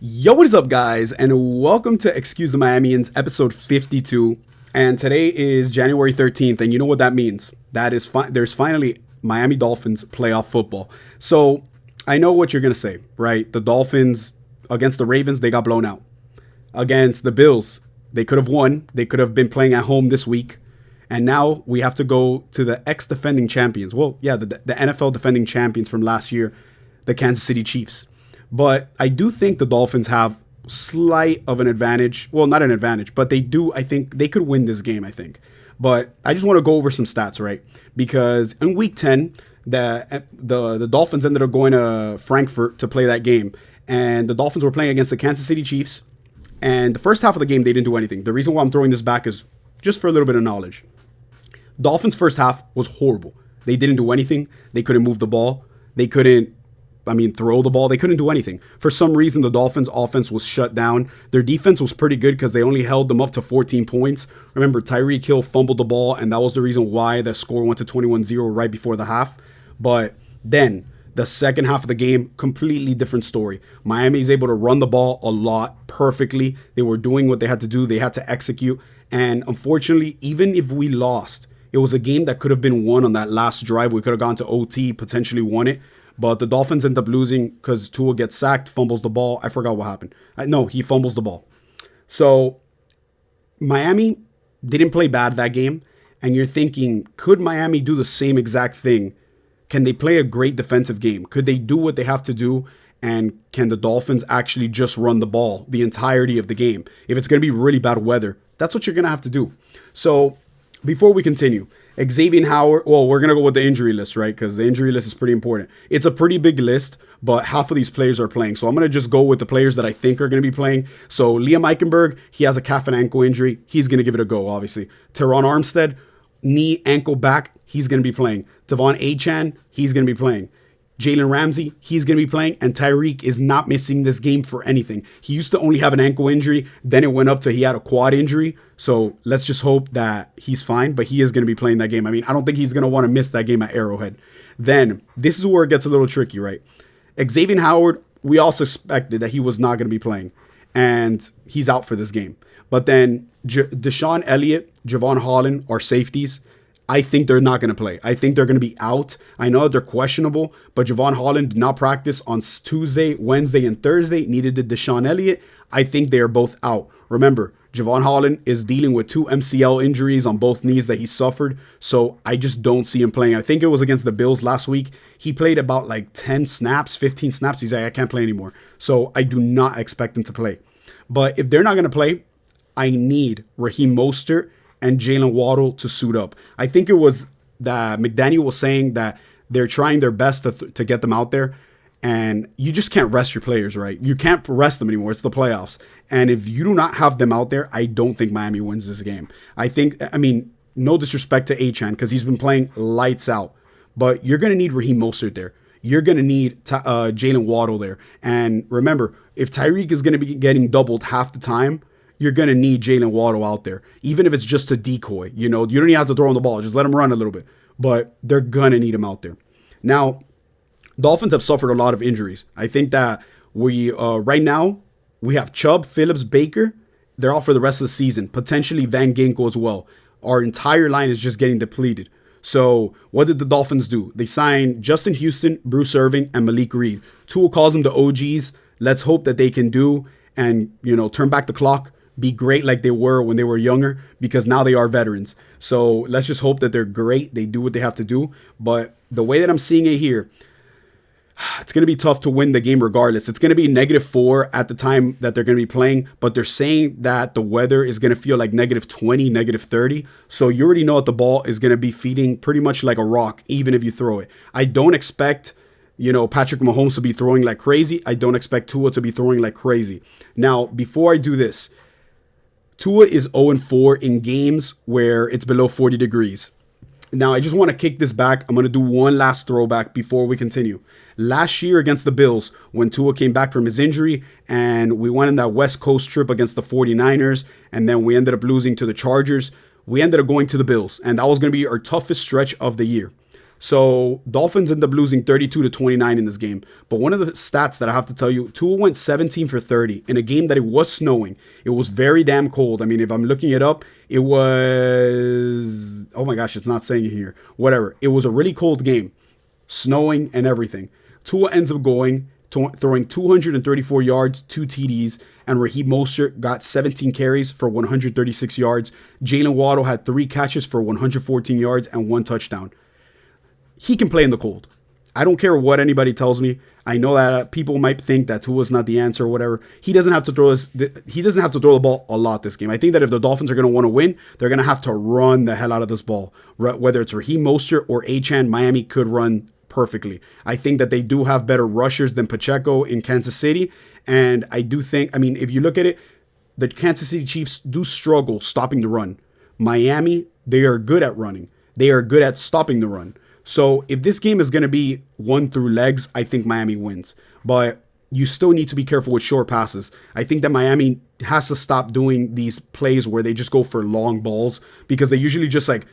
Yo, what is up, guys, and welcome to Excuse the Miamians, episode 52. And today is January 13th, and you know what that means? That is there's finally Miami Dolphins playoff football. So I know what you're gonna say, right? The Dolphins against the Ravens, they got blown out. Against the Bills, they could have won. They could have been playing at home this week. And now we have to go to the ex-defending champions. Well, yeah, the NFL defending champions from last year, the Kansas City Chiefs. But I do think the Dolphins have slight of an advantage. Well, not an advantage, but they do. I think they could win this game, I think. But I just want to go over some stats, right? Because in week 10, the Dolphins ended up going to Frankfurt to play that game. And the Dolphins were playing against the Kansas City Chiefs. And the first half of the game, they didn't do anything. The reason why I'm throwing this back is just for a little bit of knowledge. Dolphins' first half was horrible. They didn't do anything. They couldn't move the ball. They couldn't throw the ball. They couldn't do anything. For some reason, the Dolphins' offense was shut down. Their defense was pretty good because they only held them up to 14 points. Remember, Tyreek Hill fumbled the ball, and that was the reason why the score went to 21-0 right before the half. But then, the second half of the game, completely different story. Miami is able to run the ball a lot perfectly. They were doing what they had to do. They had to execute. And unfortunately, even if we lost, it was a game that could have been won on that last drive. We could have gone to OT, potentially won it. But the Dolphins end up losing because Tua gets sacked, fumbles the ball. I forgot what happened. No, he fumbles the ball. So Miami didn't play bad that game. And you're thinking, could Miami do the same exact thing? Can they play a great defensive game? Could they do what they have to do? And can the Dolphins actually just run the ball the entirety of the game? If it's going to be really bad weather, that's what you're going to have to do. So before we continue, Xavier Howard, well, we're going to go with the injury list, right? Because the injury list is pretty important. It's a pretty big list, but half of these players are playing. So I'm going to just go with the players that I think are going to be playing. So Liam Eichenberg, he has a calf and ankle injury. He's going to give it a go, obviously. Teron Armstead, knee, ankle, back, he's going to be playing. Devon Achane, he's going to be playing. Jalen Ramsey, he's going to be playing, and Tyreek is not missing this game for anything. He used to only have an ankle injury, then it went up to he had a quad injury, so let's just hope that he's fine, but he is going to be playing that game. I mean, I don't think he's going to want to miss that game at Arrowhead. Then, this is where it gets a little tricky, right? Xavier Howard, we all suspected that he was not going to be playing, and he's out for this game. But then, Deshaun Elliott, Javon Holland are safeties. I think they're not going to play. I think they're going to be out. I know they're questionable, but Javon Holland did not practice on Tuesday, Wednesday, and Thursday. Neither did Deshaun Elliott. I think they are both out. Remember, Javon Holland is dealing with 2 MCL injuries on both knees that he suffered, so I just don't see him playing. I think it was against the Bills last week. He played about like 10 snaps, 15 snaps. He's like, I can't play anymore. So I do not expect him to play. But if they're not going to play, I need Raheem Mostert and Jalen Waddle to suit up. I think it was that McDaniel was saying that they're trying their best to get them out there. And you just can't rest your players, right? You can't rest them anymore. It's the playoffs. And if you do not have them out there, I don't think Miami wins this game. No disrespect to Achane because he's been playing lights out. But you're going to need Raheem Mostert there. You're going to need Jalen Waddle there. And remember, if Tyreek is going to be getting doubled half the time, you're going to need Jalen Waddle out there, even if it's just a decoy. You don't even have to throw on the ball. Just let him run a little bit. But they're going to need him out there. Now, Dolphins have suffered a lot of injuries. I think that right now, we have Chubb, Phillips, Baker. They're out for the rest of the season. Potentially Van Ginkel as well. Our entire line is just getting depleted. So what did the Dolphins do? They signed Justin Houston, Bruce Irving, and Malik Reed. Tua calls them the OGs. Let's hope that they can do and, turn back the clock. Be great like they were when they were younger, because now they are veterans. So let's just hope that they're great. They do what they have to do. But the way that I'm seeing it here, it's going to be tough to win the game regardless. It's going to be -4 at the time that they're going to be playing, but they're saying that the weather is going to feel like -20, -30. So you already know that the ball is going to be feeding pretty much like a rock, even if you throw it. I don't expect Patrick Mahomes to be throwing like crazy. I don't expect Tua to be throwing like crazy. Now, before I do this, Tua is 0-4 in games where it's below 40 degrees. Now, I just want to kick this back. I'm going to do one last throwback before we continue. Last year against the Bills, when Tua came back from his injury and we went on that West Coast trip against the 49ers, and then we ended up losing to the Chargers, we ended up going to the Bills, and that was going to be our toughest stretch of the year. So Dolphins end up losing 32-29 in this game. But one of the stats that I have to tell you, Tua went 17 for 30 in a game that it was snowing. It was very damn cold. I mean, if I'm looking it up, it was, oh my gosh, it's not saying it here. Whatever. It was a really cold game, snowing and everything. Tua ends up throwing 234 yards, 2 TDs, and Raheem Mostert got 17 carries for 136 yards. Jalen Waddle had 3 catches for 114 yards and 1 touchdown. He can play in the cold. I don't care what anybody tells me. I know that people might think that Tua's not the answer or whatever. He doesn't have to throw this. He doesn't have to throw the ball a lot this game. I think that if the Dolphins are going to want to win, they're going to have to run the hell out of this ball. Whether it's Raheem Mostert or Achane, Miami could run perfectly. I think that they do have better rushers than Pacheco in Kansas City. And I do think, I mean, if you look at it, the Kansas City Chiefs do struggle stopping the run. Miami, they are good at running. They are good at stopping the run. So if this game is going to be won through legs, I think Miami wins. But you still need to be careful with short passes. I think that Miami has to stop doing these plays where they just go for long balls, because they usually just like,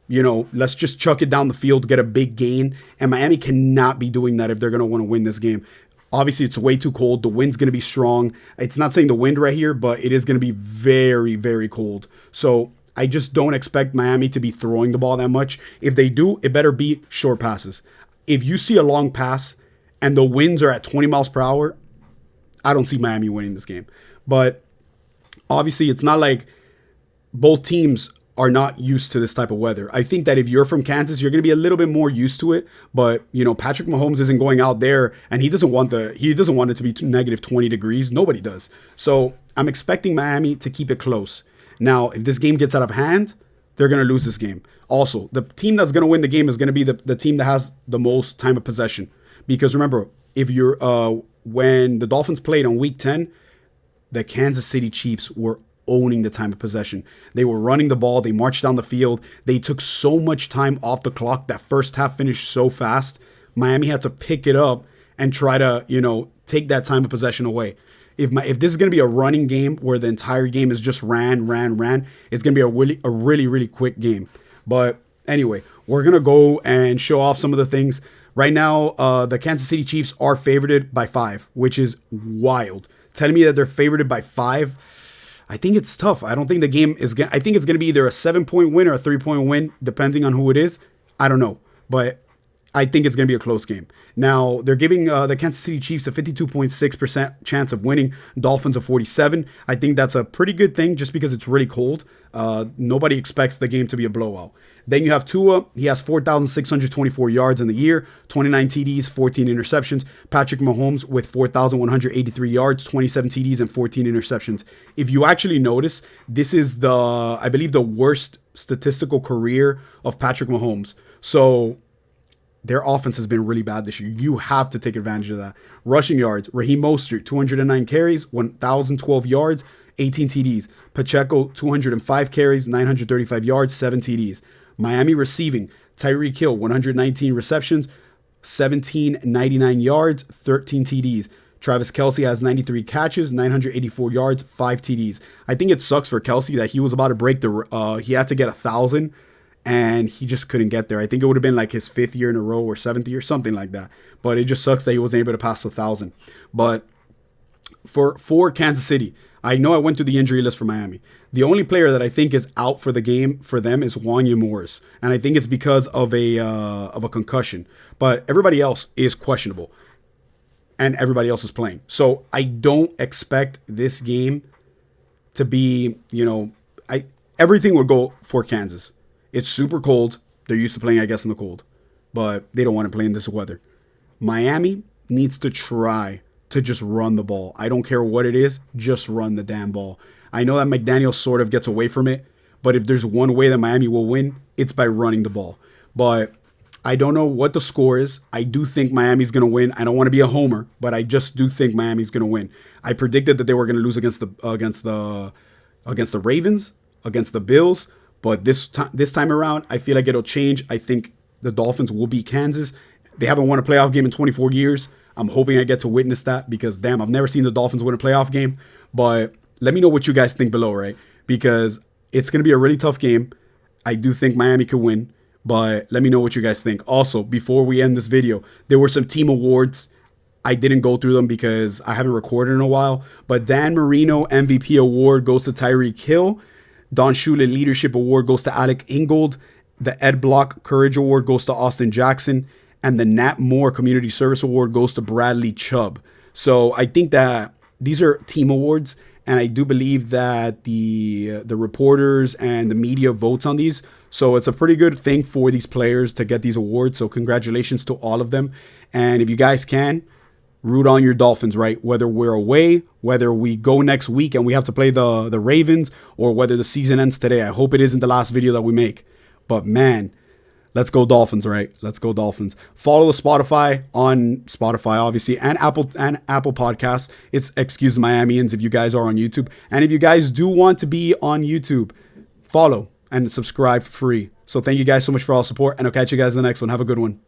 you know, let's just chuck it down the field, get a big gain. And Miami cannot be doing that if they're going to want to win this game. Obviously, it's way too cold. The wind's going to be strong. It's not saying the wind right here, but it is going to be very, very cold. So I just don't expect Miami to be throwing the ball that much. If they do, it better be short passes. If you see a long pass and the winds are at 20 miles per hour, I don't see Miami winning this game. But obviously, it's not like both teams are not used to this type of weather. I think that if you're from Kansas, you're going to be a little bit more used to it. But, you know, Patrick Mahomes isn't going out there and he doesn't want it to be negative 20 degrees. Nobody does. So I'm expecting Miami to keep it close. Now, if this game gets out of hand, they're going to lose this game. Also, the team that's going to win the game is going to be the team that has the most time of possession. Because remember, if you're when the Dolphins played on week 10, the Kansas City Chiefs were owning the time of possession. They were running the ball. They marched down the field. They took so much time off the clock. That first half finished so fast. Miami had to pick it up and try to, you know, take that time of possession away. If this is going to be a running game where the entire game is just ran, it's going to be a really quick game. But anyway, we're going to go and show off some of the things. Right now, the Kansas City Chiefs are favored by 5, which is wild. Telling me that they're favored by 5, I think it's tough. I don't think the game is I think it's going to be either a 7-point win or a 3-point win, depending on who it is. I don't know. But I think it's going to be a close game. Now, they're giving the Kansas City Chiefs a 52.6% chance of winning, Dolphins a 47%. I think that's a pretty good thing just because it's really cold. Nobody expects the game to be a blowout. Then you have Tua. He has 4,624 yards in the year, 29 TDs, 14 interceptions. Patrick Mahomes with 4,183 yards, 27 TDs, and 14 interceptions. If you actually notice, this is I believe the worst statistical career of Patrick Mahomes. So their offense has been really bad this year. You have to take advantage of that. Rushing yards, Raheem Mostert, 209 carries, 1,012 yards, 18 TDs. Pacheco, 205 carries, 935 yards, 7 TDs. Miami receiving, Tyreek Hill, 119 receptions, 1,799 yards, 13 TDs. Travis Kelce has 93 catches, 984 yards, 5 TDs. I think it sucks for Kelce that he was about to break he had to get 1,000 and he just couldn't get there. I think it would have been like his 5th year in a row or 7th year, something like that. But it just sucks that he wasn't able to pass 1,000. But for Kansas City, I know I went through the injury list for Miami. The only player that I think is out for the game for them is Wanya Morris, and I think it's because of a concussion. But everybody else is questionable, and everybody else is playing. So I don't expect this game to be, you know, everything would go for Kansas. It's super cold. They're used to playing, I guess, in the cold, but they don't want to play in this weather. Miami needs to try to just run the ball. I don't care what it is, just run the damn ball. I know that McDaniel sort of gets away from it, but if there's one way that Miami will win, it's by running the ball. But I don't know what the score is. I do think Miami's going to win. I don't want to be a homer, but I just do think Miami's going to win. I predicted that they were going to lose against the Ravens, against the Bills, but this time around, I feel like it'll change. I think the Dolphins will beat Kansas. They haven't won a playoff game in 24 years. I'm hoping I get to witness that because, damn, I've never seen the Dolphins win a playoff game. But let me know what you guys think below, right? Because it's going to be a really tough game. I do think Miami could win. But let me know what you guys think. Also, before we end this video, there were some team awards. I didn't go through them because I haven't recorded in a while. But Dan Marino MVP award goes to Tyreek Hill. Don Shula Leadership Award goes to Alec Ingold. The Ed Block Courage Award goes to Austin Jackson. And the Nat Moore Community Service Award goes to Bradley Chubb. So I think that these are team awards. And I do believe that the reporters and the media votes on these. So it's a pretty good thing for these players to get these awards. So congratulations to all of them. And if you guys can, root on your Dolphins, right? Whether we're away, whether we go next week and we have to play the Ravens, or whether the season ends today. I hope it isn't the last video that we make. But man, let's go Dolphins, right? Let's go Dolphins. Follow the Spotify on Spotify, obviously, and Apple Podcasts. It's Excuse the Miamians if you guys are on YouTube. And if you guys do want to be on YouTube, follow and subscribe for free. So thank you guys so much for all the support, and I'll catch you guys in the next one. Have a good one.